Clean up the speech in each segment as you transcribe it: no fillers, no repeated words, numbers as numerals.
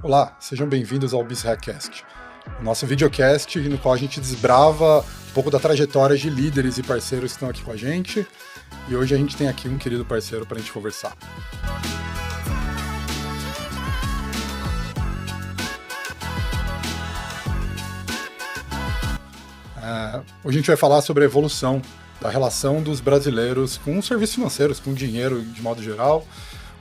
Olá, sejam bem-vindos ao BizHackcast, o nosso videocast no qual a gente desbrava um pouco da trajetória de líderes e parceiros que estão aqui com a gente. E hoje a gente tem aqui um querido parceiro para a gente conversar. Hoje a gente vai falar sobre a evolução da relação dos brasileiros com os serviços financeiros, com o dinheiro de modo geral,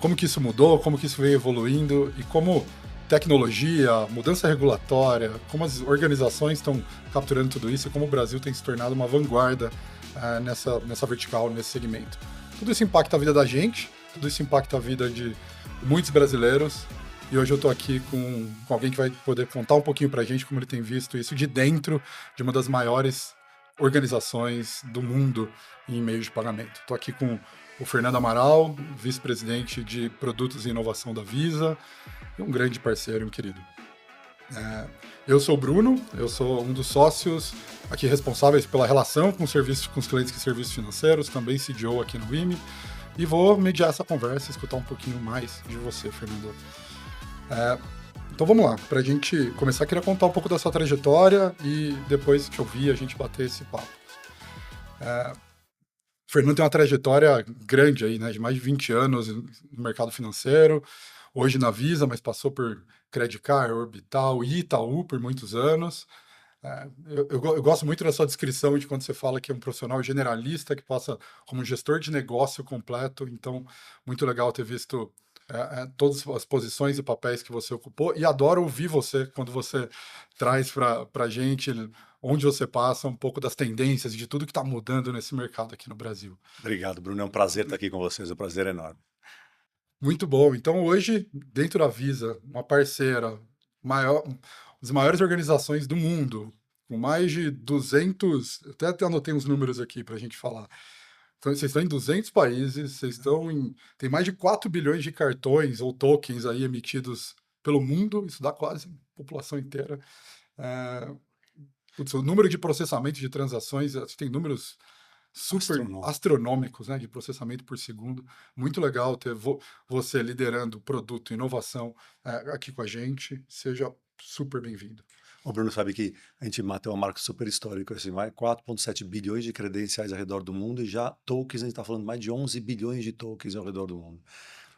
como que isso mudou, como que isso veio evoluindo e como tecnologia, mudança regulatória, como as organizações estão capturando tudo isso e como o Brasil tem se tornado uma vanguarda nessa vertical, nesse segmento. Tudo isso impacta a vida da gente, tudo isso impacta a vida de muitos brasileiros. E hoje eu estou aqui com alguém que vai poder contar um pouquinho para a gente como ele tem visto isso de dentro de uma das maiores organizações do mundo em meio de pagamento. Estou aqui com o Fernando Amaral, vice-presidente de Produtos e Inovação da Visa, e um grande parceiro, um querido. Eu sou o Bruno, eu sou um dos sócios aqui responsáveis pela relação com os clientes de serviços financeiros, também CDO aqui no IME, e vou mediar essa conversa e escutar um pouquinho mais de você, Fernando. Então vamos lá, para a gente começar, queria contar um pouco da sua trajetória e depois te ouvir, a gente bater esse papo. O Fernando tem uma trajetória grande aí, né, de mais de 20 anos no mercado financeiro, hoje na Visa, mas passou por Credit Card, Orbital e Itaú por muitos anos. Eu gosto muito da sua descrição de quando você fala que é um profissional generalista que passa como gestor de negócio completo, então muito legal ter visto todas as posições e papéis que você ocupou, e adoro ouvir você quando você traz para a gente, onde você passa, um pouco das tendências, de tudo que está mudando nesse mercado aqui no Brasil. Obrigado, Bruno. É um prazer estar aqui com vocês, um prazer enorme. Muito bom. Então, hoje, dentro da Visa, uma parceira, uma das maiores organizações do mundo, com mais de 200, até anotei uns números aqui para a gente falar. Então, vocês estão em 200 países, tem mais de 4 bilhões de cartões ou tokens aí emitidos pelo mundo, isso dá quase a população inteira. O número de processamento de transações, tem números super astronômicos, né, de processamento por segundo. Muito legal ter você liderando produto e inovação aqui com a gente. Seja super bem-vindo. O Bruno sabe que a gente bateu uma marca super histórica, assim, 4,7 bilhões de credenciais ao redor do mundo e já tokens, a gente está falando mais de 11 bilhões de tokens ao redor do mundo.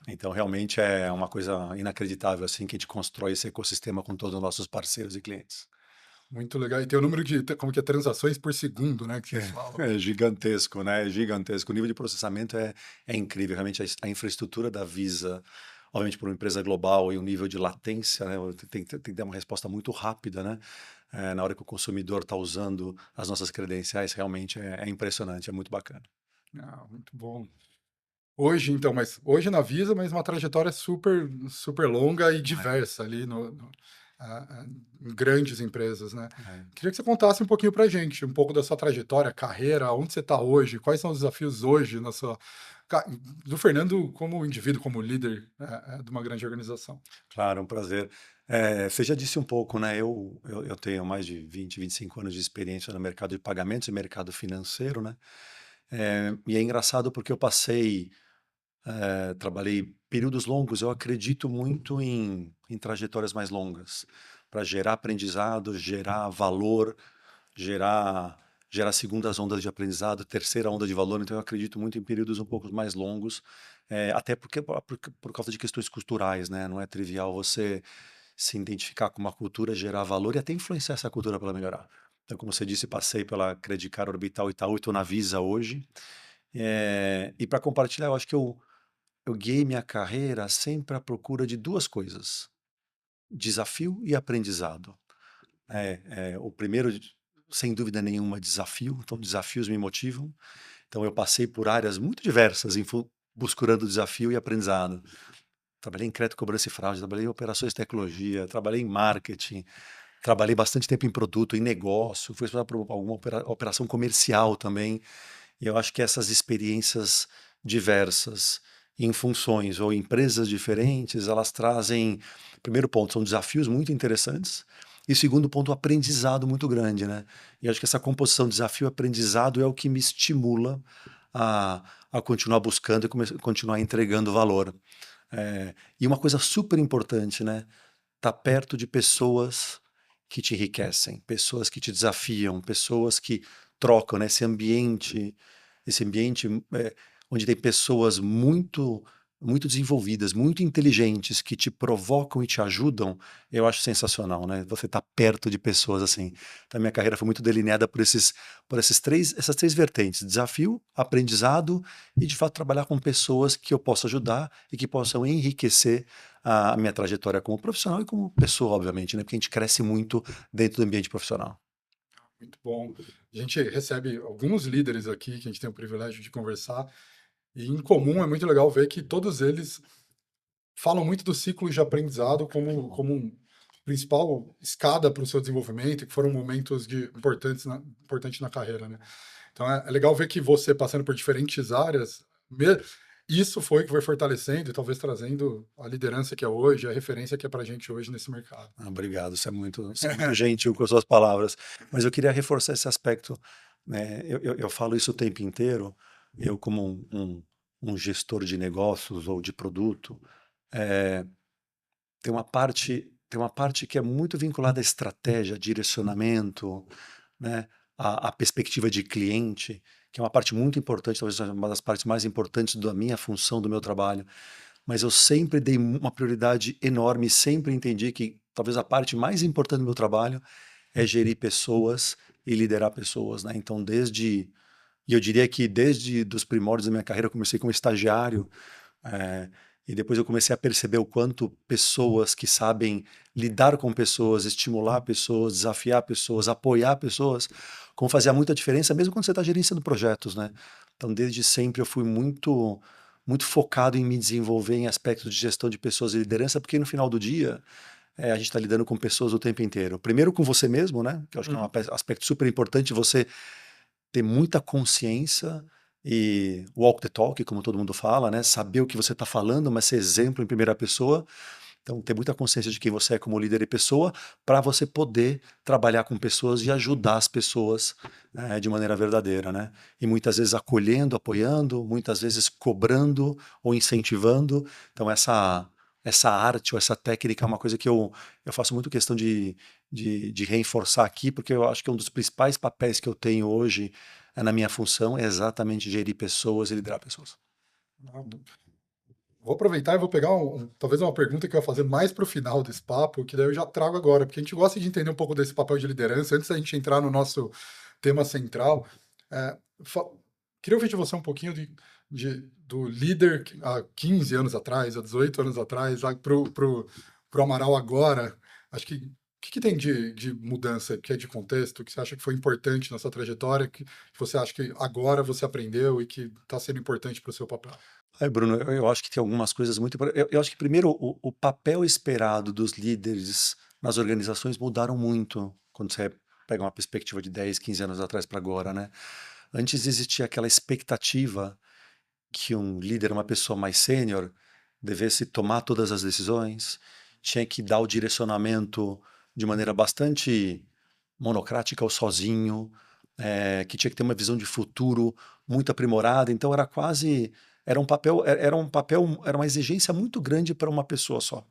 Então, realmente é uma coisa inacreditável, assim, que a gente constrói esse ecossistema com todos os nossos parceiros e clientes. Muito legal. E tem o número de, como que é, transações por segundo, né, que vocês falam. É gigantesco, né? É gigantesco. O nível de processamento é incrível. Realmente, a infraestrutura da Visa, obviamente, por uma empresa global e um nível de latência, né? Tem que dar uma resposta muito rápida, né? Na hora que o consumidor está usando as nossas credenciais, realmente é impressionante, é muito bacana. Muito bom. Hoje, então, mas hoje na Visa, mas uma trajetória super, super longa e diversa ali em grandes empresas, né? Queria que você contasse um pouquinho pra gente, um pouco da sua trajetória, carreira, onde você está hoje, quais são os desafios hoje do Fernando como indivíduo, como líder de uma grande organização. Claro, é um prazer. Você já disse um pouco, né? Eu tenho mais de 20, 25 anos de experiência no mercado de pagamentos e mercado financeiro, né? E é engraçado porque eu trabalhei períodos longos, eu acredito muito em trajetórias mais longas, para gerar aprendizado, gerar valor, gerar segundas ondas de aprendizado, terceira onda de valor, então eu acredito muito em períodos um pouco mais longos, até porque por causa de questões culturais, né? Não é trivial você se identificar com uma cultura, gerar valor e até influenciar essa cultura para melhorar. Então, como você disse, passei pela Credit Card, Orbital, Itaú, estou na Visa hoje, e para compartilhar, eu acho que eu guiei minha carreira sempre à procura de duas coisas: desafio e aprendizado. O primeiro, sem dúvida nenhuma, desafio. Então, desafios me motivam. Então, eu passei por áreas muito diversas, buscando desafio e aprendizado. Trabalhei em crédito, cobrança e fraude, trabalhei em operações de tecnologia, trabalhei em marketing, trabalhei bastante tempo em produto, em negócio, fui responsável por alguma operação comercial também. E eu acho que essas experiências diversas em funções ou empresas diferentes, elas trazem, primeiro ponto, são desafios muito interessantes, e segundo ponto, aprendizado muito grande, né? E acho que essa composição desafio-aprendizado é o que me estimula a continuar buscando e continuar entregando valor. E uma coisa super importante, né? estar perto de pessoas que te enriquecem, pessoas que te desafiam, pessoas que trocam, né? Esse ambiente onde tem pessoas muito desenvolvidas, muito inteligentes, que te provocam e te ajudam, eu acho sensacional, né? Você tá perto de pessoas assim. Então, a minha carreira foi muito delineada essas três vertentes: desafio, aprendizado e, de fato, trabalhar com pessoas que eu possa ajudar e que possam enriquecer a minha trajetória como profissional e como pessoa, obviamente, né? Porque a gente cresce muito dentro do ambiente profissional. Muito bom. A gente recebe alguns líderes aqui que a gente tem o privilégio de conversar, e em comum é muito legal ver que todos eles falam muito do ciclo de aprendizado como um principal escada para o seu desenvolvimento, que foram momentos importantes na carreira, né? Então é legal ver que você passando por diferentes áreas, isso foi que foi fortalecendo e talvez trazendo a liderança que é hoje, a referência que é para a gente hoje nesse mercado. Ah, obrigado, você é muito gentil com as suas palavras. Mas eu queria reforçar esse aspecto, né? Eu falo isso o tempo inteiro. Eu, como um gestor de negócios ou de produto, eh, tem uma parte que é muito vinculada à estratégia, direcionamento, né? A perspectiva de cliente, que é uma parte muito importante, talvez seja uma das partes mais importantes da minha função, do meu trabalho. Mas eu sempre dei uma prioridade enorme, sempre entendi que talvez a parte mais importante do meu trabalho é gerir pessoas e liderar pessoas, né? Então, e eu diria que desde os primórdios da minha carreira, eu comecei como estagiário, eh, e depois eu comecei a perceber o quanto pessoas que sabem lidar com pessoas, estimular pessoas, desafiar pessoas, apoiar pessoas, como fazia muita diferença, mesmo quando você está gerenciando projetos, né? Então, desde sempre eu fui muito focado em me desenvolver em aspectos de gestão de pessoas e liderança, porque no final do dia a gente está lidando com pessoas o tempo inteiro. Primeiro com você mesmo, né? Que eu acho que é um aspecto super importante, você ter muita consciência e walk the talk, como todo mundo fala, né? Saber o que você está falando, mas ser exemplo em primeira pessoa. Então, ter muita consciência de quem você é como líder e pessoa, para você poder trabalhar com pessoas e ajudar as pessoas de maneira verdadeira, né? E muitas vezes acolhendo, apoiando, muitas vezes cobrando ou incentivando. Então, essa arte ou essa técnica é uma coisa que eu faço muito questão de reforçar aqui, porque eu acho que um dos principais papéis que eu tenho hoje na minha função é exatamente gerir pessoas e liderar pessoas. Ah, vou aproveitar e vou pegar talvez uma pergunta que eu vou fazer mais para o final desse papo, que daí eu já trago agora, porque a gente gosta de entender um pouco desse papel de liderança, antes da gente entrar no nosso tema central. É, fa- Queria ouvir de você um pouquinho do líder há 15 anos atrás, há 18 anos atrás, pro Amaral agora. Acho que o que tem de mudança, que é de contexto, que você acha que foi importante na sua trajetória, que você acha que agora você aprendeu e que está sendo importante para o seu papel? Bruno, eu acho que tem algumas coisas muito. Eu acho que primeiro o papel esperado dos líderes nas organizações mudaram muito quando você pega uma perspectiva de 10, 15 anos atrás para agora, né? Antes existia aquela expectativa que um líder, uma pessoa mais sênior, devesse tomar todas as decisões, tinha que dar o direcionamento de maneira bastante monocrática ou sozinho, que tinha que ter uma visão de futuro muito aprimorada. Então era uma exigência muito grande para uma pessoa só.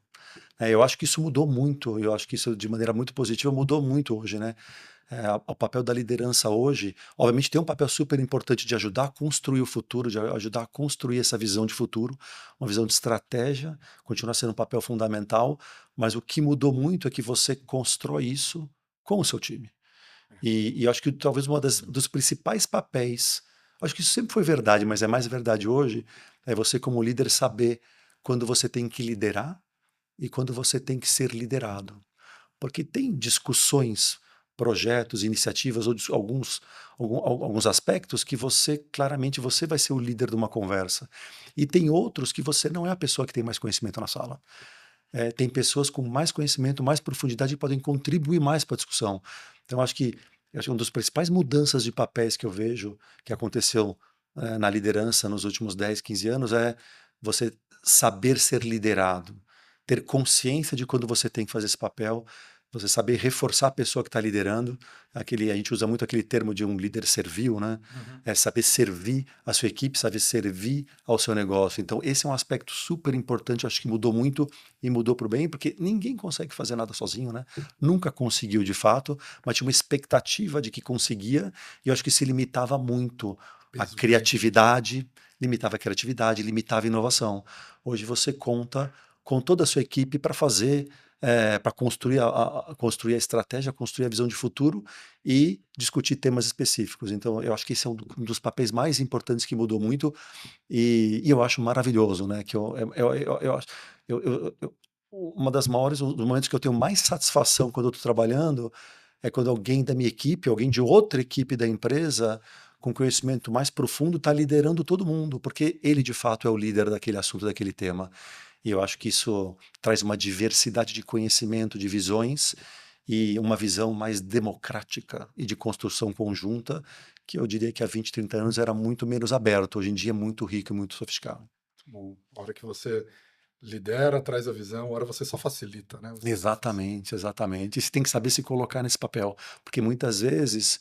Eu acho que isso mudou muito, eu acho que isso de maneira muito positiva mudou muito hoje, né? O papel da liderança hoje, obviamente tem um papel super importante de ajudar a construir o futuro, de ajudar a construir essa visão de futuro, uma visão de estratégia, continua sendo um papel fundamental, mas o que mudou muito é que você constrói isso com o seu time. E eu acho que talvez dos principais papéis, acho que isso sempre foi verdade, mas é mais verdade hoje, é você como líder saber quando você tem que liderar e quando você tem que ser liderado. Porque tem discussões, projetos, iniciativas ou alguns aspectos que claramente você vai ser o líder de uma conversa. E tem outros que você não é a pessoa que tem mais conhecimento na sala. Tem pessoas com mais conhecimento, mais profundidade que podem contribuir mais para a discussão. Então, eu acho que uma das principais mudanças de papéis que eu vejo que aconteceu na liderança nos últimos 10, 15 anos é você saber ser liderado, ter consciência de quando você tem que fazer esse papel, você saber reforçar a pessoa que está liderando, a gente usa muito aquele termo de um líder servil, né? Uhum. É saber servir a sua equipe, saber servir ao seu negócio. Então, esse é um aspecto super importante, acho que mudou muito e mudou para o bem, porque ninguém consegue fazer nada sozinho, né? Nunca conseguiu de fato, mas tinha uma expectativa de que conseguia, e eu acho que se limitava muito a Peso grande. criatividade, limitava a inovação. Hoje você conta com toda a sua equipe para fazer para construir construir a estratégia, construir a visão de futuro e discutir temas específicos. Então, eu acho que esse é um dos papéis mais importantes que mudou muito e eu acho maravilhoso, né? Que eu acho, uma das maiores, um dos momentos que eu tenho mais satisfação quando eu estou trabalhando é quando alguém da minha equipe, alguém de outra equipe da empresa, com conhecimento mais profundo, está liderando todo mundo, porque ele de fato é o líder daquele assunto, daquele tema. E eu acho que isso traz uma diversidade de conhecimento, de visões e uma visão mais democrática e de construção conjunta, que eu diria que há 20, 30 anos era muito menos aberto. Hoje em dia é muito rico e muito sofisticado. Bom, a hora que você lidera, traz a visão, a hora você só facilita, né? Exatamente, exatamente. E você tem que saber se colocar nesse papel, porque muitas vezes,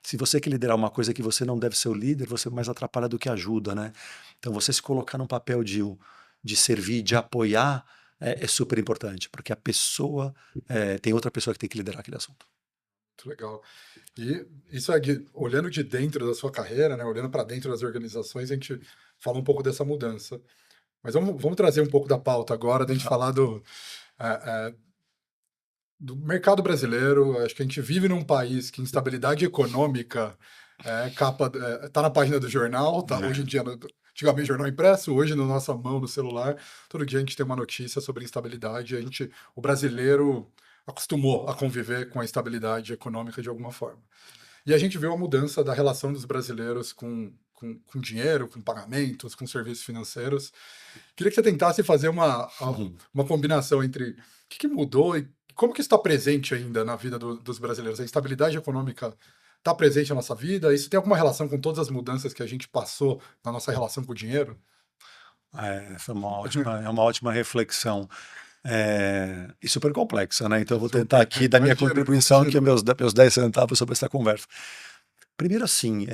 se você quer liderar uma coisa que você não deve ser o líder, você mais atrapalha do que ajuda, né? Então, você se colocar num papel de servir, de apoiar, é super importante, porque a pessoa, tem outra pessoa que tem que liderar aquele assunto. Muito legal. E isso olhando de dentro da sua carreira, né? Olhando para dentro das organizações, a gente fala um pouco dessa mudança. Mas vamos trazer um pouco da pauta agora, da gente falar eh, do mercado brasileiro. Acho que a gente vive num país que instabilidade econômica tá na página do jornal, tá hoje em dia, antigamente jornal impresso, hoje na nossa mão, no celular. Todo dia a gente tem uma notícia sobre instabilidade. O brasileiro acostumou a conviver com a instabilidade econômica de alguma forma. E a gente viu a mudança da relação dos brasileiros com dinheiro, com pagamentos, com serviços financeiros. Queria que você tentasse fazer Uhum. uma combinação entre o que mudou e como que isso está presente ainda na vida dos brasileiros. A instabilidade econômica está presente na nossa vida? Isso tem alguma relação com todas as mudanças que a gente passou na nossa relação com o dinheiro? Essa é uma ótima reflexão. E super complexa, né? Então eu vou tentar Super, aqui dar minha imagino, contribuição, que é imagino. meus 10 centavos sobre essa conversa. Primeiro assim,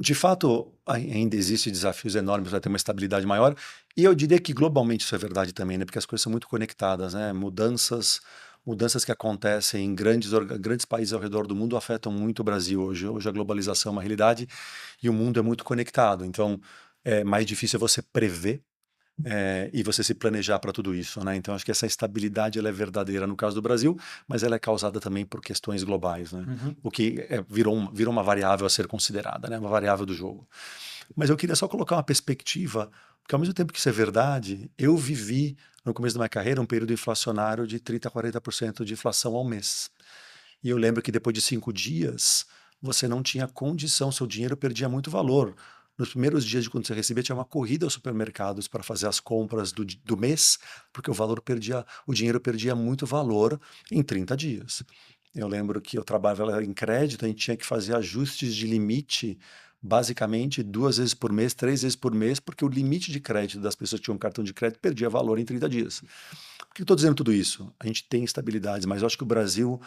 de fato, ainda existem desafios enormes para ter uma estabilidade maior, e eu diria que globalmente isso é verdade também, né? Porque as coisas são muito conectadas, né? Mudanças que acontecem em grandes países ao redor do mundo afetam muito o Brasil hoje. Hoje a globalização é uma realidade e o mundo é muito conectado. Então, é mais difícil você prever e você se planejar para tudo isso, né? Então, acho que essa estabilidade ela é verdadeira no caso do Brasil, mas ela é causada também por questões globais, né? Uhum. O que virou uma variável a ser considerada, né? Uma variável do jogo. Mas eu queria só colocar uma perspectiva, porque ao mesmo tempo que isso é verdade, eu vivi no começo da minha carreira um período inflacionário de 30 a 40% de inflação ao mês. E eu lembro que depois de 5 dias, você não tinha condição, seu dinheiro perdia muito valor. Nos primeiros dias de quando você recebia, tinha uma corrida aos supermercados para fazer as compras do mês, porque o dinheiro perdia muito valor em 30 dias. Eu lembro que eu trabalhava em crédito, a gente tinha que fazer ajustes de limite, basicamente 2 vezes por mês, 3 vezes por mês, porque o limite de crédito das pessoas que tinham cartão de crédito perdia valor em 30 dias. Por que eu estou dizendo tudo isso? A gente tem estabilidades, mas eu acho que o Brasil,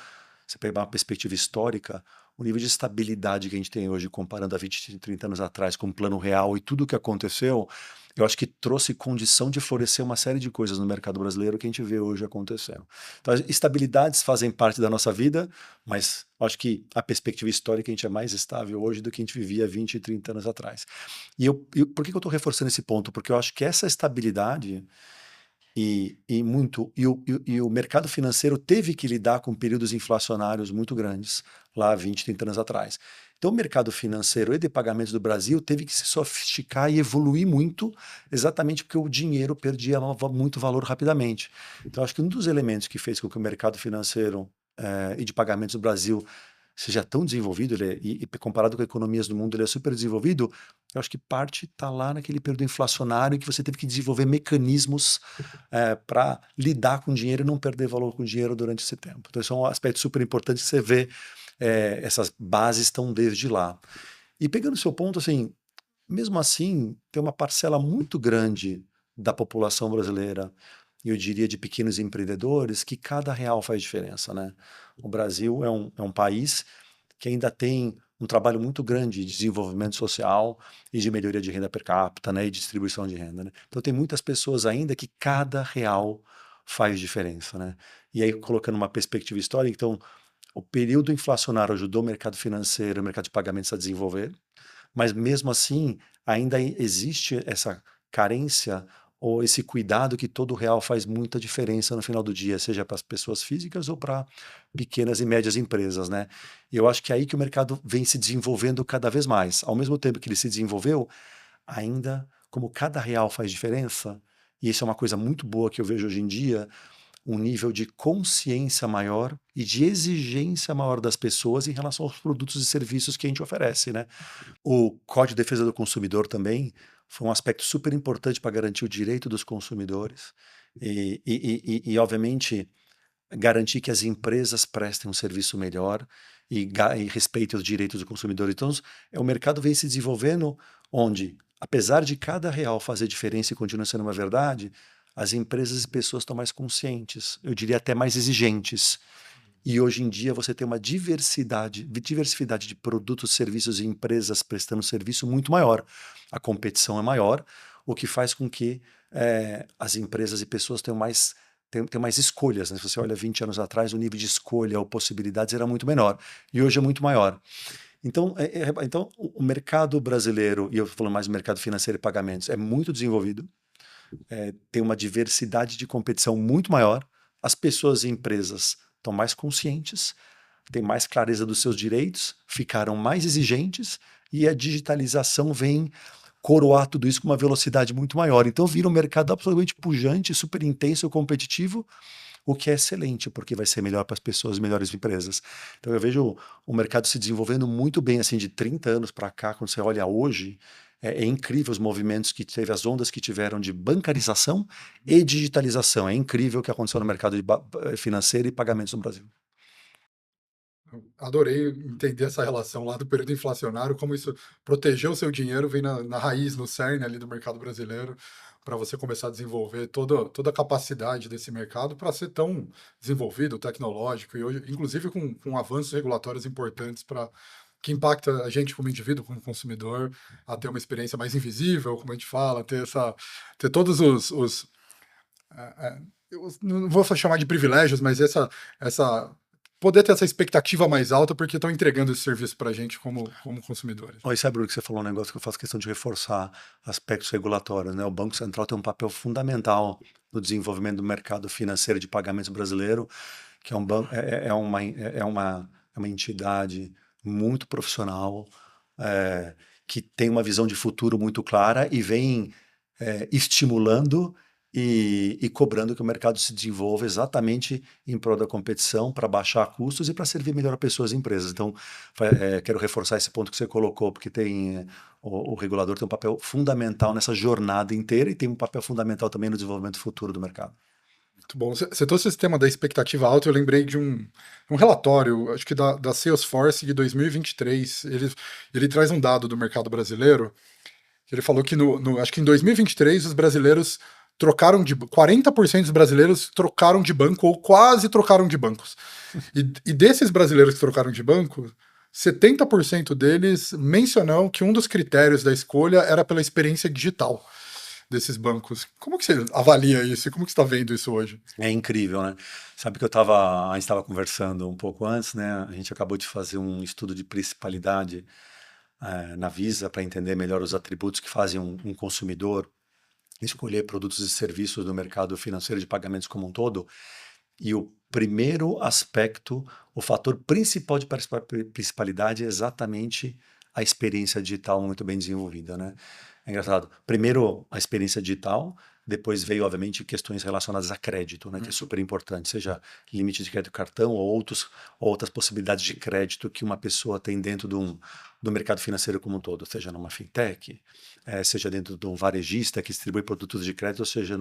você pegar uma perspectiva histórica, o nível de estabilidade que a gente tem hoje, comparando a 20, 30 anos atrás, com o Plano Real e tudo o que aconteceu, eu acho que trouxe condição de florescer uma série de coisas no mercado brasileiro que a gente vê hoje acontecendo. Então, as estabilidades fazem parte da nossa vida, mas eu acho que a perspectiva histórica a gente é mais estável hoje do que a gente vivia 20, 30 anos atrás. Por que eu estou reforçando esse ponto? Porque eu acho que essa estabilidade e o mercado financeiro teve que lidar com períodos inflacionários muito grandes, lá 20, 30 anos atrás. Então, o mercado financeiro e de pagamentos do Brasil teve que se sofisticar e evoluir muito, exatamente porque o dinheiro perdia muito valor rapidamente. Então, acho que um dos elementos que fez com que o mercado financeiro e de pagamentos do Brasil seja tão desenvolvido, e comparado com economias do mundo, ele é super desenvolvido, eu acho que parte está lá naquele período inflacionário que você teve que desenvolver mecanismos para lidar com dinheiro e não perder valor com dinheiro durante esse tempo. Então, isso é um aspecto super importante que você vê, essas bases estão desde lá. E pegando o seu ponto, assim, mesmo assim, tem uma parcela muito grande da população brasileira e eu diria de pequenos empreendedores, que cada real faz diferença, né? O Brasil é um país que ainda tem um trabalho muito grande de desenvolvimento social e de melhoria de renda per capita, né, e distribuição de renda, né? Então tem muitas pessoas ainda que cada real faz diferença, né? E aí colocando uma perspectiva histórica, então o período inflacionário ajudou o mercado financeiro, o mercado de pagamentos a desenvolver, mas mesmo assim ainda existe essa carência ou esse cuidado que todo real faz muita diferença no final do dia, seja para as pessoas físicas ou para pequenas e médias empresas, né? E eu acho que é aí que o mercado vem se desenvolvendo cada vez mais. Ao mesmo tempo que ele se desenvolveu, ainda como cada real faz diferença, e isso é uma coisa muito boa que eu vejo hoje em dia, um nível de consciência maior e de exigência maior das pessoas em relação aos produtos e serviços que a gente oferece, né? O Código de Defesa do Consumidor também foi um aspecto super importante para garantir o direito dos consumidores obviamente, garantir que as empresas prestem um serviço melhor e respeitem os direitos do consumidor. Então, o mercado vem se desenvolvendo onde, apesar de cada real fazer diferença e continua sendo uma verdade, as empresas e pessoas estão mais conscientes, eu diria até mais exigentes. E hoje em dia você tem uma diversidade de produtos, serviços e empresas prestando serviço muito maior. A competição é maior, o que faz com que as empresas e pessoas tenham mais escolhas, né? Se você olha 20 anos atrás, o nível de escolha ou possibilidades era muito menor. E hoje é muito maior. Então, então o mercado brasileiro, e eu estou falando mais do mercado financeiro e pagamentos, é muito desenvolvido, tem uma diversidade de competição muito maior, as pessoas e empresas estão mais conscientes, têm mais clareza dos seus direitos, ficaram mais exigentes e a digitalização vem coroar tudo isso com uma velocidade muito maior. Então vira um mercado absolutamente pujante, super intenso, competitivo, o que é excelente, porque vai ser melhor para as pessoas, melhores empresas. Então eu vejo o mercado se desenvolvendo muito bem, assim, de 30 anos para cá, quando você olha hoje, é incrível os movimentos que teve, as ondas que tiveram de bancarização e digitalização. É incrível o que aconteceu no mercado financeiro e pagamentos no Brasil. Adorei entender essa relação lá do período inflacionário, como isso protegeu o seu dinheiro, vem na raiz, no cerne ali do mercado brasileiro, para você começar a desenvolver toda a capacidade desse mercado para ser tão desenvolvido, tecnológico, e hoje, inclusive com avanços regulatórios importantes para que impacta a gente como indivíduo, como consumidor, a ter uma experiência mais invisível, como a gente fala, ter todos eu não vou chamar de privilégios, mas essa poder ter essa expectativa mais alta porque estão entregando esse serviço para a gente como consumidores. Oi, sabe, Bruno, que você falou um negócio que eu faço questão de reforçar aspectos regulatórios, né? O Banco Central tem um papel fundamental no desenvolvimento do mercado financeiro de pagamentos brasileiro, que é um banco, é uma entidade muito profissional, que tem uma visão de futuro muito clara e vem estimulando e cobrando que o mercado se desenvolva exatamente em prol da competição, para baixar custos e para servir melhor a pessoas e empresas. Então, quero reforçar esse ponto que você colocou, porque o regulador tem um papel fundamental nessa jornada inteira e tem um papel fundamental também no desenvolvimento futuro do mercado. Muito bom. Você trouxe esse tema da expectativa alta, eu lembrei de um relatório, acho que da Salesforce de 2023. Ele traz um dado do mercado brasileiro. Ele falou que acho que em 2023 os brasileiros 40% dos brasileiros trocaram de banco ou quase trocaram de bancos. E desses brasileiros que trocaram de banco, 70% deles mencionam que um dos critérios da escolha era pela experiência digital desses bancos. Como que você avalia isso e como que você está vendo isso hoje? É incrível, né? Sabe que a gente estava conversando um pouco antes, né? A gente acabou de fazer um estudo de principalidade na Visa para entender melhor os atributos que fazem um consumidor escolher produtos e serviços do mercado financeiro de pagamentos como um todo. E o primeiro aspecto, o fator principal de principalidade é exatamente a experiência digital muito bem desenvolvida, né? É engraçado. Primeiro, a experiência digital, depois veio, obviamente, questões relacionadas a crédito, né, que é super importante, seja limite de crédito cartão ou outras possibilidades de crédito que uma pessoa tem dentro do mercado financeiro como um todo, seja numa fintech, seja dentro de um varejista que distribui produtos de crédito, ou seja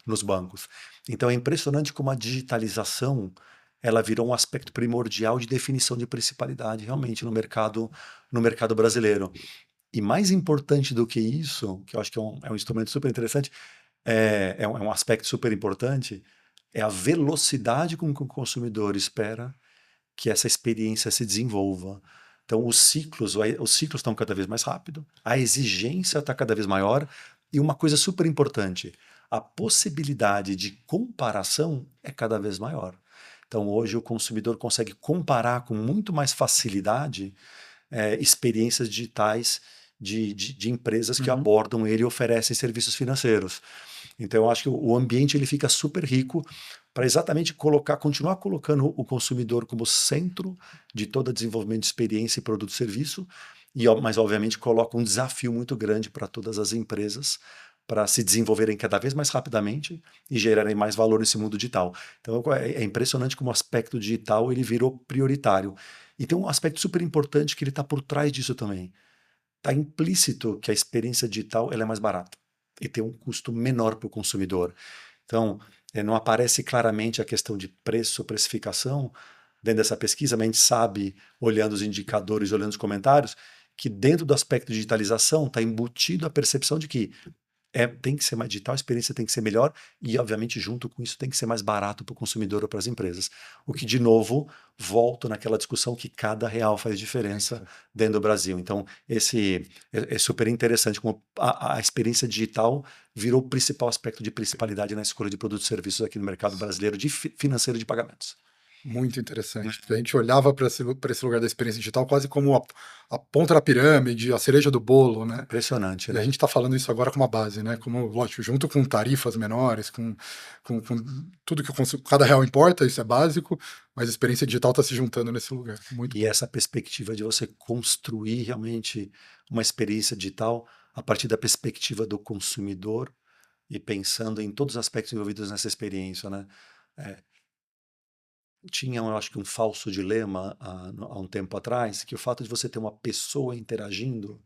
nos bancos. Então é impressionante como a digitalização ela virou um aspecto primordial de definição de principalidade realmente no mercado brasileiro. E mais importante do que isso, que eu acho que é um instrumento super interessante, É um aspecto super importante, é a velocidade com que o consumidor espera que essa experiência se desenvolva. Então, os ciclos estão cada vez mais rápido, a exigência está cada vez maior, e uma coisa super importante, a possibilidade de comparação é cada vez maior. Então, hoje o consumidor consegue comparar com muito mais facilidade experiências digitais de empresas que Uhum. abordam ele e oferecem serviços financeiros. Então, eu acho que o ambiente ele fica super rico para exatamente continuar colocando o consumidor como centro de todo desenvolvimento de experiência e produto e serviço, mas obviamente coloca um desafio muito grande para todas as empresas para se desenvolverem cada vez mais rapidamente e gerarem mais valor nesse mundo digital. Então é impressionante como o aspecto digital ele virou prioritário. E tem um aspecto super importante que ele está por trás disso também. Está implícito que a experiência digital ela é mais barata e tem um custo menor para o consumidor. Então, não aparece claramente a questão de preço, precificação dentro dessa pesquisa, mas a gente sabe, olhando os indicadores, olhando os comentários, que dentro do aspecto de digitalização está embutido a percepção de que tem que ser mais digital, a experiência tem que ser melhor e, obviamente, junto com isso tem que ser mais barato para o consumidor ou para as empresas. O que, de novo, volto naquela discussão que cada real faz diferença dentro do Brasil. Então, esse é super interessante como a experiência digital virou o principal aspecto de principalidade na escolha de produtos e serviços aqui no mercado brasileiro de financeiro de pagamentos. Muito interessante. A gente olhava para esse lugar da experiência digital quase como a ponta da pirâmide, a cereja do bolo, né? Impressionante, E a né? gente está falando isso agora como uma base, né? Como, lógico, junto com tarifas menores, com tudo que cada real importa, isso é básico, mas a experiência digital está se juntando nesse lugar. Muito E bom. essa perspectiva de você construir realmente uma experiência digital a partir da perspectiva do consumidor e pensando em todos os aspectos envolvidos nessa experiência, né? É, tinha, eu acho que um falso dilema há um tempo atrás, que o fato de você ter uma pessoa interagindo,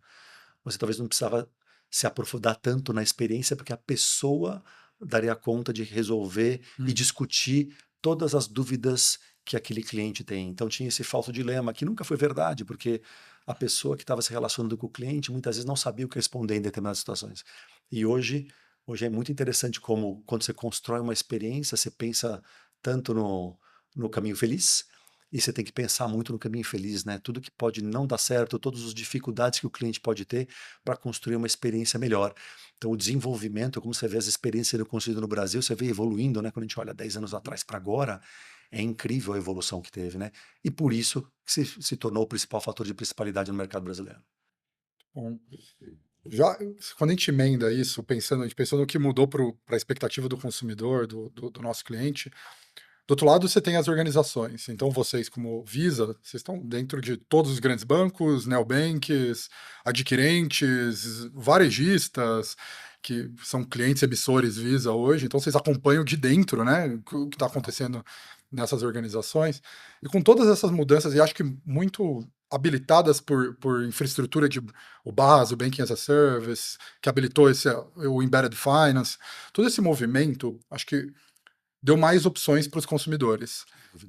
você talvez não precisava se aprofundar tanto na experiência, porque a pessoa daria conta de resolver e Uhum. discutir todas as dúvidas que aquele cliente tem. Então tinha esse falso dilema, que nunca foi verdade, porque a pessoa que estava se relacionando com o cliente muitas vezes não sabia o que responder em determinadas situações. E hoje é muito interessante como, quando você constrói uma experiência, você pensa tanto no caminho feliz, e você tem que pensar muito no caminho feliz, né? Tudo que pode não dar certo, todas as dificuldades que o cliente pode ter para construir uma experiência melhor. Então, o desenvolvimento, como você vê as experiências sendo construídas no Brasil, você vê evoluindo, né? Quando a gente olha 10 anos atrás para agora, é incrível a evolução que teve, né? E por isso que se tornou o principal fator de principalidade no mercado brasileiro. Bom, já quando a gente emenda isso, a gente pensando no que mudou para a expectativa do consumidor, do nosso cliente, do outro lado, você tem as organizações. Então, vocês, como Visa, vocês estão dentro de todos os grandes bancos, neobanks, adquirentes, varejistas, que são clientes emissores Visa hoje. Então, vocês acompanham de dentro, né, o que está acontecendo nessas organizações. E com todas essas mudanças, e acho que muito habilitadas por infraestrutura de o BaaS, o Banking as a Service, que habilitou o Embedded Finance, todo esse movimento, acho que deu mais opções para os consumidores.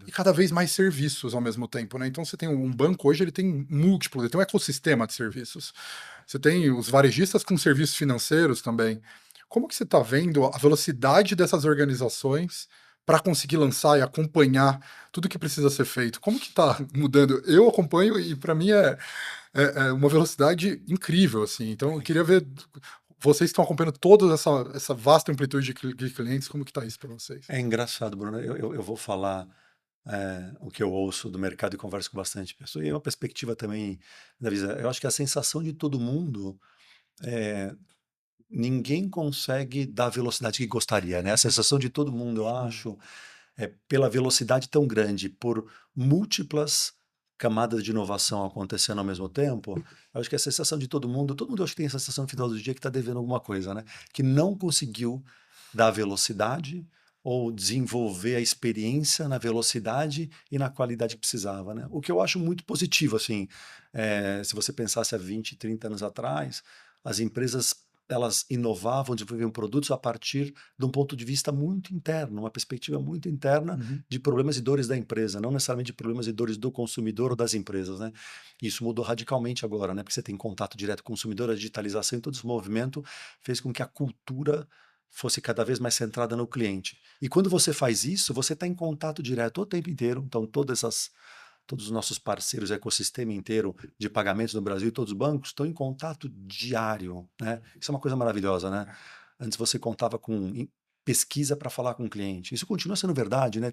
E cada vez mais serviços ao mesmo tempo, né? Então você tem um banco hoje, ele tem múltiplos, ele tem um ecossistema de serviços. Você tem os varejistas com serviços financeiros também. Como que você está vendo a velocidade dessas organizações para conseguir lançar e acompanhar tudo que precisa ser feito? Como que está mudando? Eu acompanho e para mim é uma velocidade incrível, assim. Então eu queria ver vocês estão acompanhando toda essa vasta amplitude de clientes, como que está isso para vocês? É engraçado, Bruno. Eu vou falar o que eu ouço do mercado e converso com bastante pessoas. E é uma perspectiva também da Visa. Eu acho que a sensação de todo mundo é ninguém consegue dar a velocidade que gostaria, né? A sensação de todo mundo, eu acho, é pela velocidade tão grande, por múltiplas camadas de inovação acontecendo ao mesmo tempo, eu acho que a sensação de todo mundo acho que tem a sensação no final do dia que está devendo alguma coisa, né? Que não conseguiu dar velocidade ou desenvolver a experiência na velocidade e na qualidade que precisava, né? O que eu acho muito positivo, assim, se você pensasse há 20, 30 anos atrás, as empresas elas inovavam, desenvolviam produtos a partir de um ponto de vista muito interno, uma perspectiva muito interna Uhum. de problemas e dores da empresa, não necessariamente de problemas e dores do consumidor ou das empresas, né? Isso mudou radicalmente agora, né? Porque você tem contato direto com o consumidor, a digitalização e todo esse movimento fez com que a cultura fosse cada vez mais centrada no cliente. E quando você faz isso, você está em contato direto o tempo inteiro. Então, todos os nossos parceiros, o ecossistema inteiro de pagamentos no Brasil, todos os bancos, estão em contato diário, né? Isso é uma coisa maravilhosa, né? Antes você contava com pesquisa para falar com o cliente. Isso continua sendo verdade, né?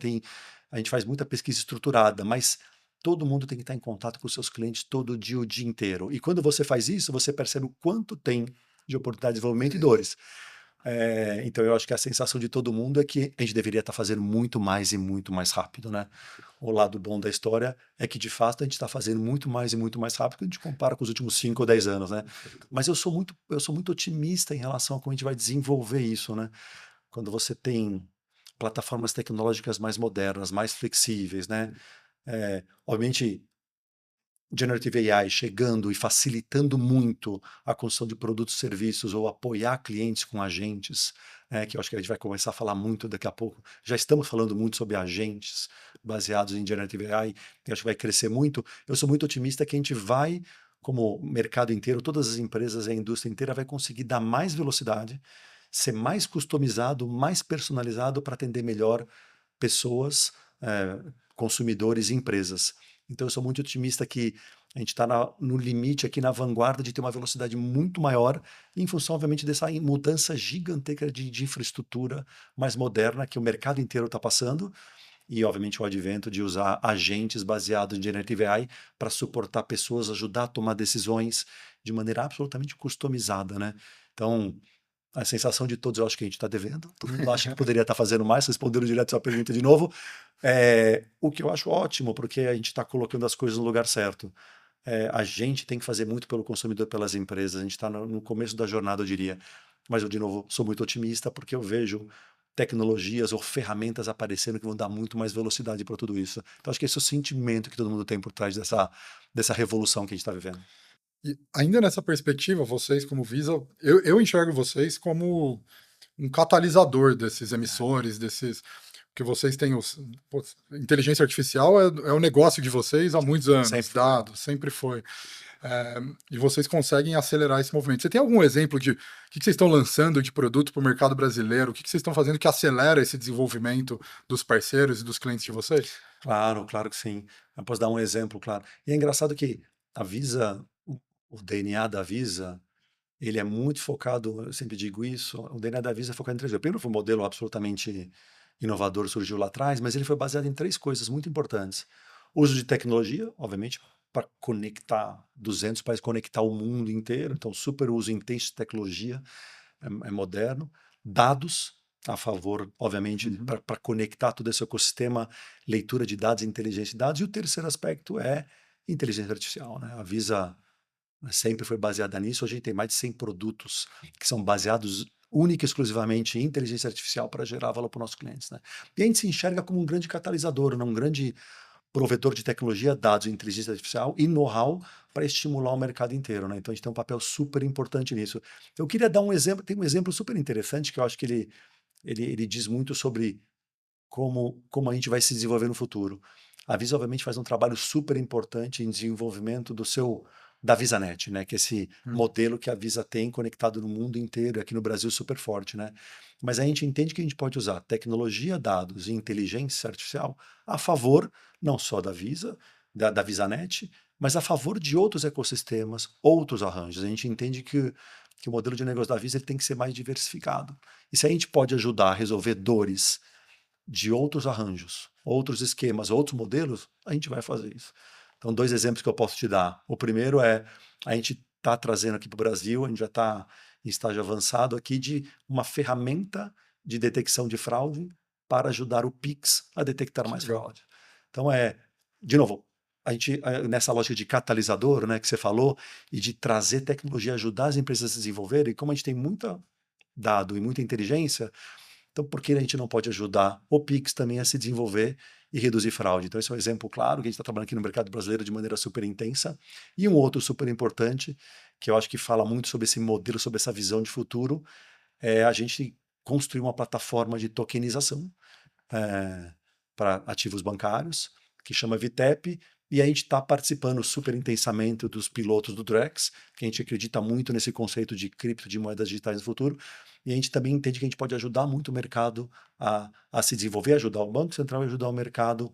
A gente faz muita pesquisa estruturada, mas todo mundo tem que estar em contato com os seus clientes todo dia, o dia inteiro. E quando você faz isso, você percebe o quanto tem de oportunidade de desenvolvimento e dores. Então eu acho que a sensação de todo mundo é que a gente deveria estar fazendo muito mais e muito mais rápido, né? O lado bom da história é que de fato a gente está fazendo muito mais e muito mais rápido quando a gente compara com os últimos 5 ou 10 anos, né? Mas eu sou muito otimista em relação a como a gente vai desenvolver isso, né? Quando você tem plataformas tecnológicas mais modernas, mais flexíveis, né? Obviamente Generative AI chegando e facilitando muito a construção de produtos e serviços ou apoiar clientes com agentes, que eu acho que a gente vai começar a falar muito daqui a pouco. Já estamos falando muito sobre agentes baseados em Generative AI, que acho que vai crescer muito. Eu sou muito otimista que a gente vai, como o mercado inteiro, todas as empresas, a indústria inteira vai conseguir dar mais velocidade, ser mais customizado, mais personalizado para atender melhor pessoas, consumidores e empresas. Então, eu sou muito otimista que a gente está no limite aqui, na vanguarda de ter uma velocidade muito maior, em função, obviamente, dessa mudança gigantesca de infraestrutura mais moderna que o mercado inteiro está passando, e, obviamente, o advento de usar agentes baseados em Generative AI para suportar pessoas, ajudar a tomar decisões de maneira absolutamente customizada, né? Então, a sensação de todos, eu acho que a gente está devendo. Todo mundo acha que poderia estar fazendo mais, respondendo direto a sua pergunta de novo. O que eu acho ótimo, porque a gente está colocando as coisas no lugar certo. A gente tem que fazer muito pelo consumidor, pelas empresas. A gente está no começo da jornada, eu diria. Mas eu, de novo, sou muito otimista porque eu vejo tecnologias ou ferramentas aparecendo que vão dar muito mais velocidade para tudo isso. Então, acho que esse é o sentimento que todo mundo tem por trás dessa revolução que a gente está vivendo. E ainda nessa perspectiva, vocês como Visa, eu enxergo vocês como um catalisador desses emissores, desses que vocês têm pô, inteligência artificial é o negócio de vocês há muitos anos, Sempre. dados, sempre foi. E vocês conseguem acelerar esse movimento. Você tem algum exemplo de o que vocês estão lançando de produto para o mercado brasileiro? O que vocês estão fazendo que acelera esse desenvolvimento dos parceiros e dos clientes de vocês? Claro, claro que sim. Eu posso dar um exemplo, claro. E é engraçado que a Visa, o DNA da Visa, ele é muito focado, eu sempre digo isso, o DNA da Visa é focado em 3 coisas. Primeiro, foi um modelo absolutamente inovador, surgiu lá atrás, mas ele foi baseado em 3 coisas muito importantes. Uso de tecnologia, obviamente, para conectar 200 países, conectar o mundo inteiro, então super uso intenso de tecnologia, é moderno. Dados, a favor, obviamente, para conectar todo esse ecossistema, leitura de dados, inteligência de dados. E o terceiro aspecto é inteligência artificial, né? A Visa sempre foi baseada nisso. Hoje a gente tem mais de 100 produtos que são baseados única e exclusivamente em inteligência artificial para gerar valor para os nossos clientes, né? E a gente se enxerga como um grande catalisador, né? Um grande provedor de tecnologia, dados, inteligência artificial e know-how para estimular o mercado inteiro, né? Então a gente tem um papel super importante nisso. Eu queria dar um exemplo, tem um exemplo super interessante que eu acho que ele diz muito sobre como a gente vai se desenvolver no futuro. A Visa, obviamente, faz um trabalho super importante em desenvolvimento da VisaNet, né? Que é esse modelo que a Visa tem conectado no mundo inteiro, aqui no Brasil super forte, né? Mas a gente entende que a gente pode usar tecnologia, dados e inteligência artificial a favor não só da Visa, da VisaNet, mas a favor de outros ecossistemas, outros arranjos. A gente entende que o modelo de negócio da Visa ele tem que ser mais diversificado. E se a gente pode ajudar a resolver dores de outros arranjos, outros esquemas, outros modelos, a gente vai fazer isso. Então, 2 exemplos que eu posso te dar. O primeiro é, a gente está trazendo aqui para o Brasil, a gente já está em estágio avançado aqui de uma ferramenta de detecção de fraude para ajudar o Pix a detectar mais fraude. Então, de novo, a gente, nessa lógica de catalisador, né, que você falou, e de trazer tecnologia, ajudar as empresas a se desenvolverem, como a gente tem muita dado e muita inteligência, então, por que a gente não pode ajudar o Pix também a se desenvolver e reduzir fraude? Então, esse é um exemplo claro que a gente está trabalhando aqui no mercado brasileiro de maneira super intensa. E um outro super importante, que eu acho que fala muito sobre esse modelo, sobre essa visão de futuro, é a gente construir uma plataforma de tokenização para ativos bancários, que chama Vitep, E a gente está participando super intensamente dos pilotos do Drex, que a gente acredita muito nesse conceito de cripto, de moedas digitais no futuro, e a gente também entende que a gente pode ajudar muito o mercado a se desenvolver, ajudar o Banco Central a ajudar o mercado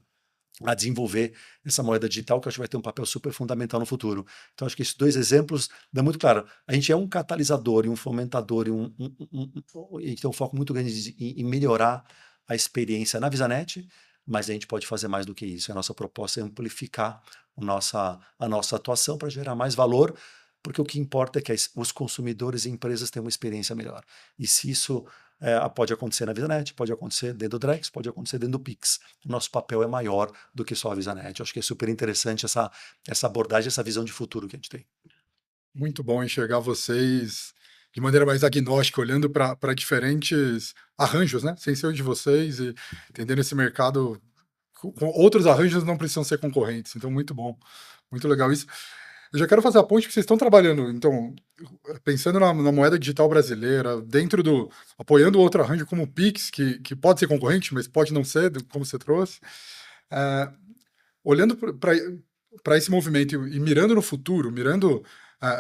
a desenvolver essa moeda digital, que eu acho que vai ter um papel super fundamental no futuro. Então, acho que esses dois exemplos dão muito claro. A gente é um catalisador e um fomentador, e a gente tem um foco muito grande em melhorar a experiência na VisaNet, mas a gente pode fazer mais do que isso. A nossa proposta é amplificar a nossa atuação para gerar mais valor, porque o que importa é que os consumidores e empresas tenham uma experiência melhor. E se isso pode acontecer na VisaNet, pode acontecer dentro do Drex, pode acontecer dentro do Pix. O nosso papel é maior do que só a VisaNet. Eu acho que é super interessante essa abordagem, essa visão de futuro que a gente tem. Muito bom enxergar vocês de maneira mais agnóstica, olhando para diferentes arranjos, né? Sem ser o de vocês e entendendo esse mercado com outros arranjos não precisam ser concorrentes. Então, muito bom. Muito legal isso. Eu já quero fazer a ponte que vocês estão trabalhando, então, pensando na moeda digital brasileira, dentro do. Apoiando outro arranjo como o Pix, que pode ser concorrente, mas pode não ser, como você trouxe. É, olhando para esse movimento e mirando no futuro, mirando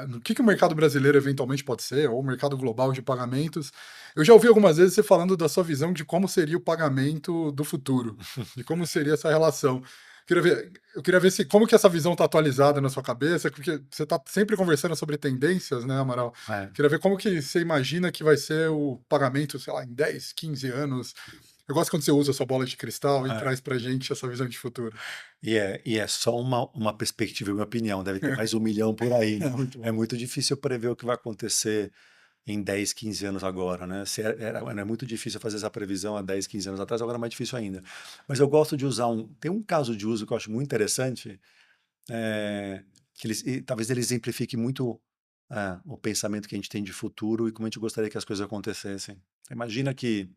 no que o mercado brasileiro eventualmente pode ser, ou o mercado global de pagamentos, eu já ouvi algumas vezes você falando da sua visão de como seria o pagamento do futuro, de como seria essa relação. Eu queria ver se como que essa visão está atualizada na sua cabeça, porque você está sempre conversando sobre tendências, né, Amaral? É. Queria ver como que você imagina que vai ser o pagamento, sei lá, em 10, 15 anos. Eu gosto quando você usa a sua bola de cristal e É. traz pra gente essa visão de futuro. E é só uma perspectiva, minha opinião. Deve ter mais 1 milhão por aí. É muito É bom. muito difícil prever o que vai acontecer em 10, 15 anos agora, né? Era muito difícil fazer essa previsão há 10, 15 anos atrás, agora é mais difícil ainda. Mas eu gosto de usar tem um caso de uso que eu acho muito interessante, que talvez ele exemplifique muito o pensamento que a gente tem de futuro e como a gente gostaria que as coisas acontecessem. Imagina que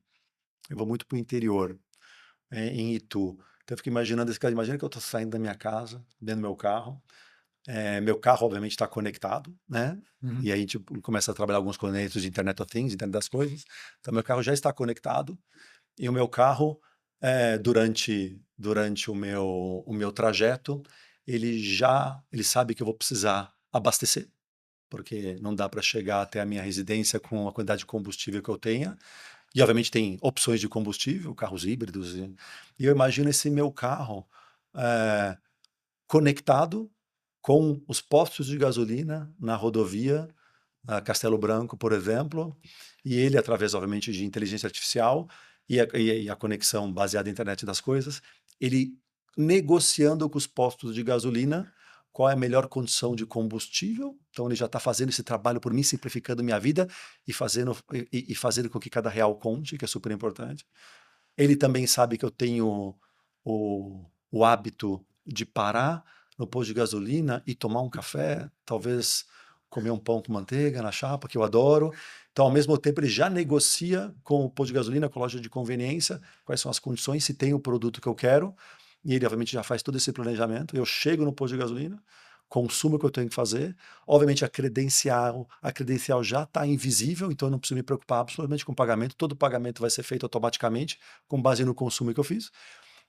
eu vou muito para o interior, em Itu. Então eu fico imaginando esse caso. Imagina que eu estou saindo da minha casa, dentro do meu carro. Meu carro, obviamente, está conectado, né? Uhum. E aí a gente começa a trabalhar alguns conceitos de Internet of Things, Internet das Coisas. Então, meu carro já está conectado. E o meu carro, durante o meu trajeto, ele sabe que eu vou precisar abastecer, porque não dá para chegar até a minha residência com a quantidade de combustível que eu tenha. E, obviamente, tem opções de combustível, carros híbridos. E eu imagino esse meu carro eh, conectado com os postos de gasolina na rodovia Castelo Branco, por exemplo, e ele, através, obviamente, de inteligência artificial e a conexão baseada na internet das coisas, ele negociando com os postos de gasolina qual é a melhor condição de combustível. Então, ele já está fazendo esse trabalho por mim, simplificando minha vida e fazendo com que cada real conte, que é super importante. Ele também sabe que eu tenho o hábito de parar no posto de gasolina e tomar um café, talvez comer um pão com manteiga na chapa, que eu adoro. Então, ao mesmo tempo, ele já negocia com o posto de gasolina, com a loja de conveniência, quais são as condições, se tem o produto que eu quero. E ele, obviamente, já faz todo esse planejamento. Eu chego no posto de gasolina, consumo o que eu tenho que fazer. Obviamente, a credencial já está invisível, então eu não preciso me preocupar absolutamente com o pagamento. Todo o pagamento vai ser feito automaticamente, com base no consumo que eu fiz.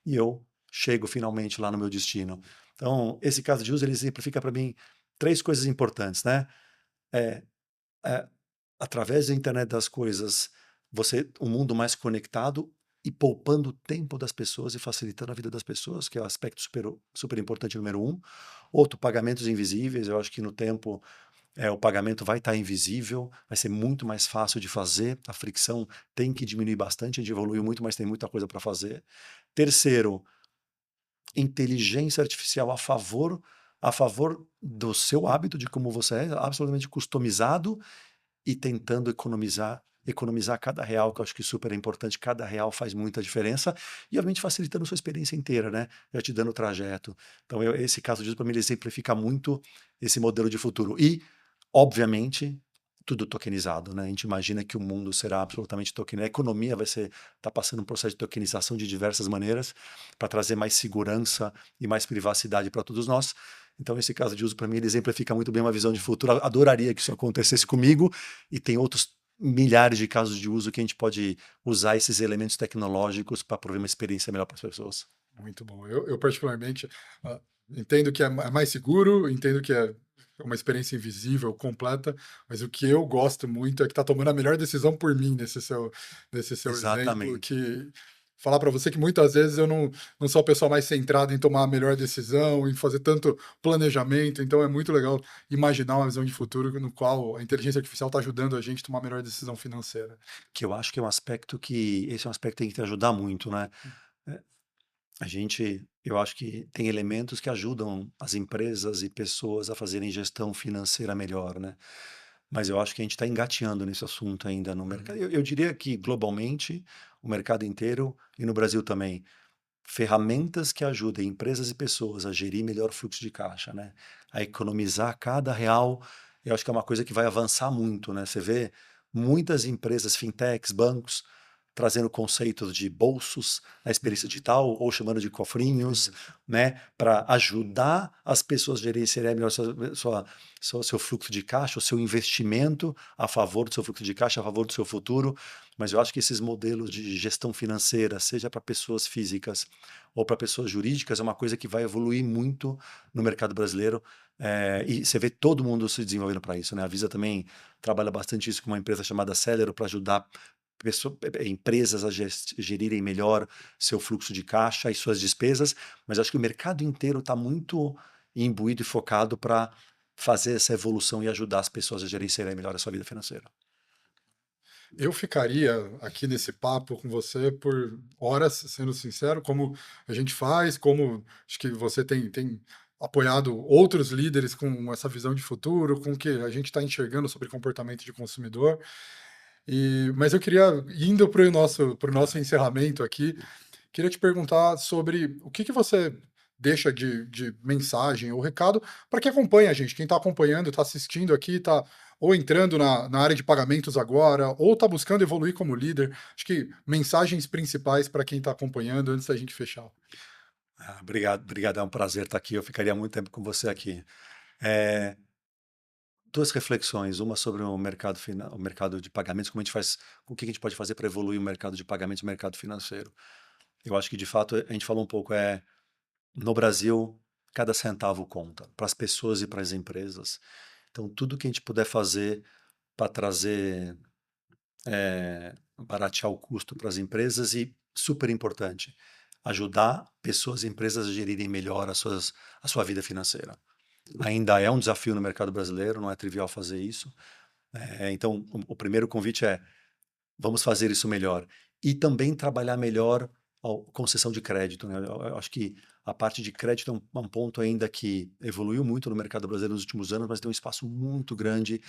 E eu chego finalmente lá no meu destino. Então, esse caso de uso, ele exemplifica para mim 3 coisas importantes, né? É, é, Através da internet das coisas, um mundo mais conectado e poupando o tempo das pessoas e facilitando a vida das pessoas, que é o aspecto super, super importante número 1. Outro, pagamentos invisíveis. Eu acho que no tempo o pagamento vai estar invisível, vai ser muito mais fácil de fazer, a fricção tem que diminuir bastante, a gente evoluiu muito, mas tem muita coisa para fazer. Terceiro, inteligência artificial a favor do seu hábito, de como você é, absolutamente customizado e tentando economizar cada real, que eu acho que super é importante, cada real faz muita diferença, e obviamente facilitando a sua experiência inteira, né? Já te dando o trajeto. Então, esse caso disso, para mim, ele exemplifica muito esse modelo de futuro. E, obviamente, tudo tokenizado, né? A gente imagina que o mundo será absolutamente tokenizado. A economia tá passando um processo de tokenização de diversas maneiras para trazer mais segurança e mais privacidade para todos nós. Então, esse caso de uso, para mim, ele exemplifica muito bem uma visão de futuro. Eu adoraria que isso acontecesse comigo, e tem outros milhares de casos de uso que a gente pode usar esses elementos tecnológicos para prover uma experiência melhor para as pessoas. Muito bom. Eu particularmente, entendo que é mais seguro, entendo que é uma experiência invisível, completa, mas o que eu gosto muito é que tá tomando a melhor decisão por mim nesse seu exemplo, Exatamente. que falar para você que muitas vezes eu não sou a pessoa mais centrada em tomar a melhor decisão, em fazer tanto planejamento, então é muito legal imaginar uma visão de futuro no qual a inteligência artificial está ajudando a gente a tomar a melhor decisão financeira. Que eu acho que é um aspecto que esse é um aspecto que tem que te ajudar muito, né. Eh, eu acho que tem elementos que ajudam as empresas e pessoas a fazerem gestão financeira melhor, né. Mas eu acho que a gente está engateando nesse assunto ainda no mercado. Uhum. Eu diria que globalmente, o mercado inteiro e no Brasil também, ferramentas que ajudem empresas e pessoas a gerir melhor o fluxo de caixa, né, a economizar cada real, eu acho que é uma coisa que vai avançar muito, né. Você vê muitas empresas, fintechs, bancos, trazendo conceitos de bolsos na experiência Uhum. digital ou chamando de cofrinhos, Isso. né, para ajudar as pessoas a gerenciarem melhor seu fluxo de caixa, o seu investimento a favor do seu fluxo de caixa, a favor do seu futuro. Mas eu acho que esses modelos de gestão financeira, seja para pessoas físicas ou para pessoas jurídicas, é uma coisa que vai evoluir muito no mercado brasileiro. E você vê todo mundo se desenvolvendo para isso, né? A Visa também trabalha bastante isso com uma empresa chamada Celero para ajudar empresas a gerirem melhor seu fluxo de caixa e suas despesas, mas acho que o mercado inteiro está muito imbuído e focado para fazer essa evolução e ajudar as pessoas a gerenciarem melhor a sua vida financeira. Eu ficaria aqui nesse papo com você por horas, sendo sincero, como a gente faz, como acho que você tem apoiado outros líderes com essa visão de futuro, com o que a gente está enxergando sobre comportamento de consumidor. Mas eu queria, indo para o nosso encerramento aqui, queria te perguntar sobre o que você deixa de mensagem ou recado para quem acompanha a gente, quem está acompanhando, está assistindo aqui, está ou entrando na área de pagamentos agora, ou está buscando evoluir como líder. Acho que mensagens principais para quem está acompanhando antes da gente fechar. Obrigado, obrigado, é um prazer estar aqui. Eu ficaria muito tempo com você aqui. Eh, Duas reflexões, uma sobre o mercado de pagamentos, como a gente faz, o que a gente pode fazer para evoluir o mercado de pagamentos e o mercado financeiro. Eu acho que de fato a gente falou um pouco, no Brasil, cada centavo conta, para as pessoas e para as empresas. Então, tudo que a gente puder fazer para trazer, baratear o custo para as empresas e, super importante, ajudar pessoas e empresas a gerirem melhor a sua vida financeira. Ainda é um desafio no mercado brasileiro, não é trivial fazer isso. Então, o primeiro convite é: vamos fazer isso melhor. E também trabalhar melhor a concessão de crédito, né? Eu acho que a parte de crédito é um ponto ainda que evoluiu muito no mercado brasileiro nos últimos anos, mas tem um espaço muito grande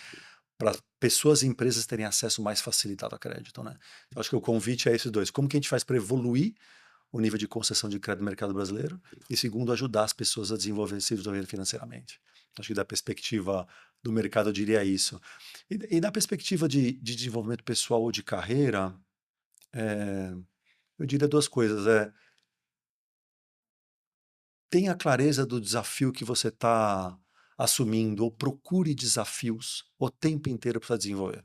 para pessoas e empresas terem acesso mais facilitado a crédito, né? Eu acho que o convite é esses dois. Como que a gente faz para evoluir o nível de concessão de crédito no mercado brasileiro? E segundo, ajudar as pessoas a se desenvolver financeiramente. Acho que da perspectiva do mercado eu diria isso. E da perspectiva de desenvolvimento pessoal ou de carreira, eh, eu diria duas coisas. Tenha clareza do desafio que você está assumindo, ou procure desafios o tempo inteiro para desenvolver.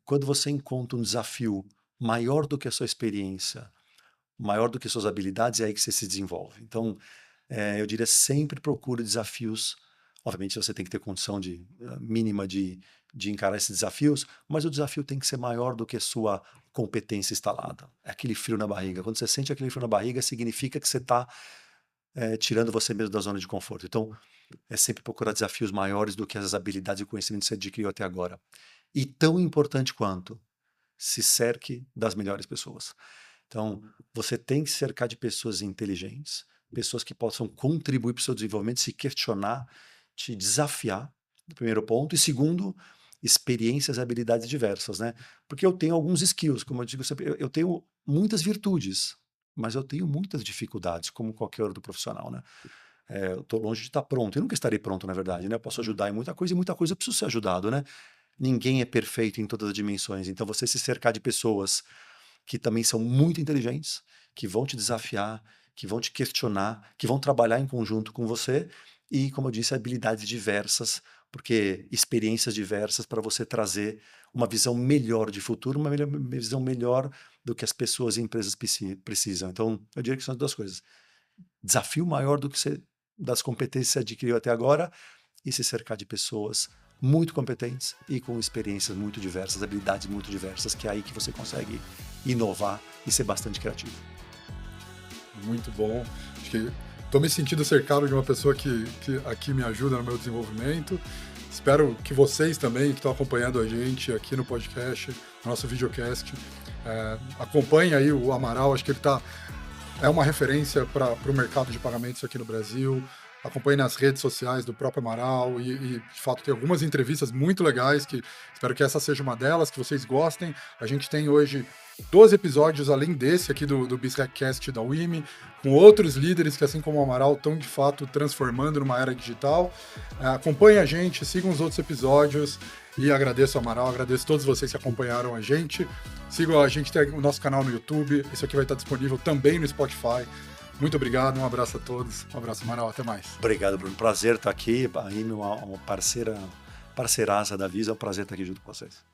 Quando você encontra um desafio maior do que a sua experiência, maior do que suas habilidades, é aí que você se desenvolve. Então, eu diria sempre procure desafios. Obviamente, você tem que ter condição mínima de encarar esses desafios, mas o desafio tem que ser maior do que a sua competência instalada. É aquele frio na barriga. Quando você sente aquele frio na barriga, significa que você está tirando você mesmo da zona de conforto. Então, é sempre procurar desafios maiores do que as habilidades e conhecimentos que você adquiriu até agora. E tão importante quanto, se cerque das melhores pessoas. Então, você tem que se cercar de pessoas inteligentes, pessoas que possam contribuir para o seu desenvolvimento, se questionar, te desafiar, no primeiro ponto. E segundo, experiências e habilidades diversas, né? Porque eu tenho alguns skills, como eu digo sempre, eu tenho muitas virtudes, mas eu tenho muitas dificuldades, como qualquer outro profissional, né? Eu estou longe de estar pronto, eu nunca estarei pronto, na verdade, né? Eu posso ajudar em muita coisa eu preciso ser ajudado, né? Ninguém é perfeito em todas as dimensões, então você se cercar de pessoas que também são muito inteligentes, que vão te desafiar, que vão te questionar, que vão trabalhar em conjunto com você e, como eu disse, habilidades diversas, porque experiências diversas para você trazer uma visão melhor de futuro, uma visão melhor do que as pessoas e empresas precisam. Então, eu diria que são as duas coisas. Desafio maior do que você das competências que você adquiriu até agora e se cercar de pessoas muito competentes e com experiências muito diversas, habilidades muito diversas, que é aí que você consegue inovar e ser bastante criativo. Muito bom. Acho que estou me sentindo cercado de uma pessoa que aqui me ajuda no meu desenvolvimento. Espero que vocês também, que estão acompanhando a gente aqui no podcast, no nosso videocast, acompanhem aí o Amaral. Acho que ele é uma referência para o mercado de pagamentos aqui no Brasil. Acompanhe nas redes sociais do próprio Amaral e, de fato, tem algumas entrevistas muito legais, que espero que essa seja uma delas, que vocês gostem. A gente tem hoje 12 episódios, além desse aqui do BizHackCast da WIMI, com outros líderes que, assim como o Amaral, estão, de fato, transformando numa era digital. Acompanhe a gente, sigam os outros episódios e agradeço ao Amaral, agradeço a todos vocês que acompanharam a gente. Sigam a gente, tem o nosso canal no YouTube, isso aqui vai estar disponível também no Spotify. Muito obrigado, um abraço a todos. Um abraço, Amaral, até mais. Obrigado, Bruno. Prazer estar aqui. A IME é uma parceiraça da Visa. É um prazer estar aqui junto com vocês.